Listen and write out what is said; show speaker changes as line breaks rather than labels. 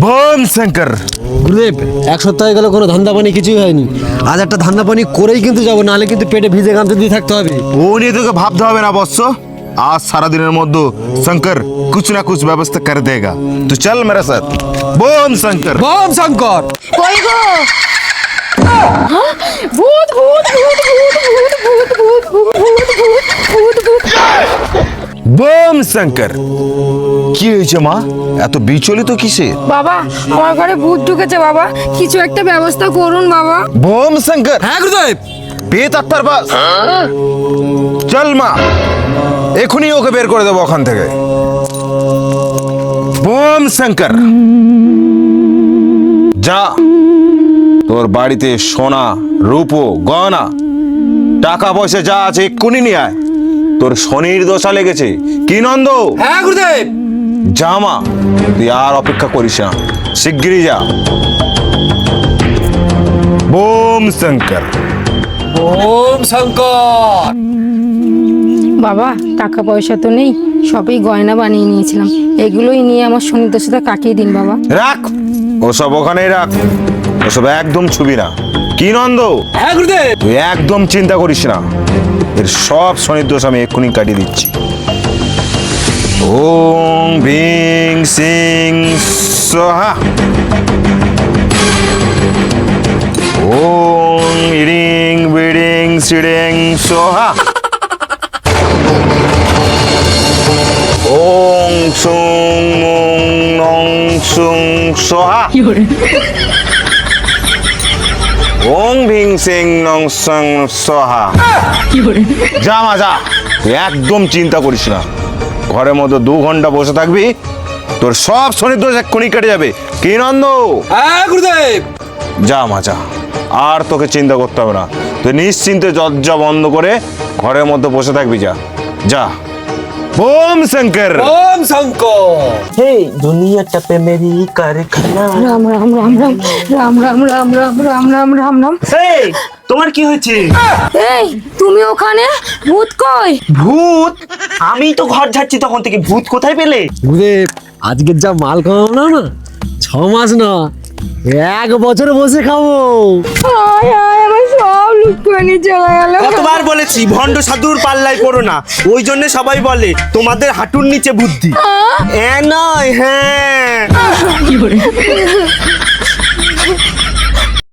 Bomb Shankar.
গুরুদেব, এক সপ্তাহ হয়ে গেল কোনো ধান্দা পানি কিছুই হয়নি। আজ একটা ধান্দা পানি করেই কিন্তু যাবো, নাহলে কিন্তু পেটে ভিজে গামছা দিয়ে থাকতে হবে।
ও নিয়ে তোকে ভাবতে হবে না বৎস। आज सारा दिन मध्य शंकर कुछ ना कुछ व्यवस्था कर देगा। तू चल मेरे साथ। बोम शंकर।
বম শঙ্কর।
কই গো ভূত ভূত ভূত ভূত ভূত ভূত ভূত ভূত ভূত ভূত
बोम शंकर। কি হয়েছে মা, এত বিচলিত কিসে?
বাবা, আমার ঘরে ভূত ঢুকেছে বাবা, কিছু একটা ব্যবস্থা করুন বাবা।
बोम शंकर।
হ্যাঁ গুরুদেব।
পেট আত্মার বাস। চল মা, এখনই ওকে বের করে দেবো ওখান থেকে। बोम शंकर। যা, তোর বাড়িতে সোনা রূপো গয়না টাকা পয়সা যা আছে এক্ষুনি নিয়ে আয়। তোর শনির দশা লেগেছে। কি নন্দ?
হ্যাঁ গুরুদেব।
যা মা, তুই আর অপেক্ষা করিস না, শিগগিরই যা। बोम शंकर।
বম শঙ্কর।
বাবা, টাকা পয়সা তো নেই, সবই গয়না বানিয়ে নিয়েছিলাম, এগুলোই নিয়ে আমার শনিদশাটা কাটিয়ে দিন বাবা।
রাখ, ওসব ওখানেই রাখ, ওসব একদম ছুবি না। কি নন্দ?
হ্যাঁ গুরুদেব।
তুই একদম চিন্তা করিস না, এর সব শনির দোষ আমি এক্ষুনি কাটিয়ে দিচ্ছি। ওং ভীং সিং সোহা। ওং ইরিং বিড়িং সিড়িং সোহা। ওং সুং মুং নং সুং সোহা। ওং ভিং সিং নং সং সোহা। যা মা যা, তুই একদম চিন্তা করিস না, ঘরের মধ্যে 2 ঘন্টা বসে থাকবি, তোর সব শনির দোষ এক্ষুনি কেটে যাবে। কি নন্দ?
হ্যাঁ গুরুদেব।
যা মা যা, আর তোকে চিন্তা করতে হবে না, তুই নিশ্চিন্তে দরজা বন্ধ করে ঘরের মধ্যে বসে থাকবি। যা যা। बोम शंकर।
বম শঙ্কর।
हे दुनिया पे मेरी कारखाना।
রাম রাম রাম রাম রাম রাম রাম রাম রাম রাম রাম রাম।
এই তোমার কি হয়েছে?
এই, তুমি ওখানে? ভূত কই?
ভূত? আমি তো ঘর যাচ্ছি তখন থেকে, ভূত কোথায় পেলে?
গুরুদেব, আজকের যা মাল খাওয়াবো না, 6 মাস না 1 বছর বসে খাবো।
আয় আয়, আমার সব লুট করে নিয়ে চলে গেল।
কতবার বলেছি ভণ্ড সাধুর পাল্লায় পড়ো না, ওই জন্য সবাই বলে তোমাদের হাঁটুর নিচে বুদ্ধি। নয়, হ্যাঁ।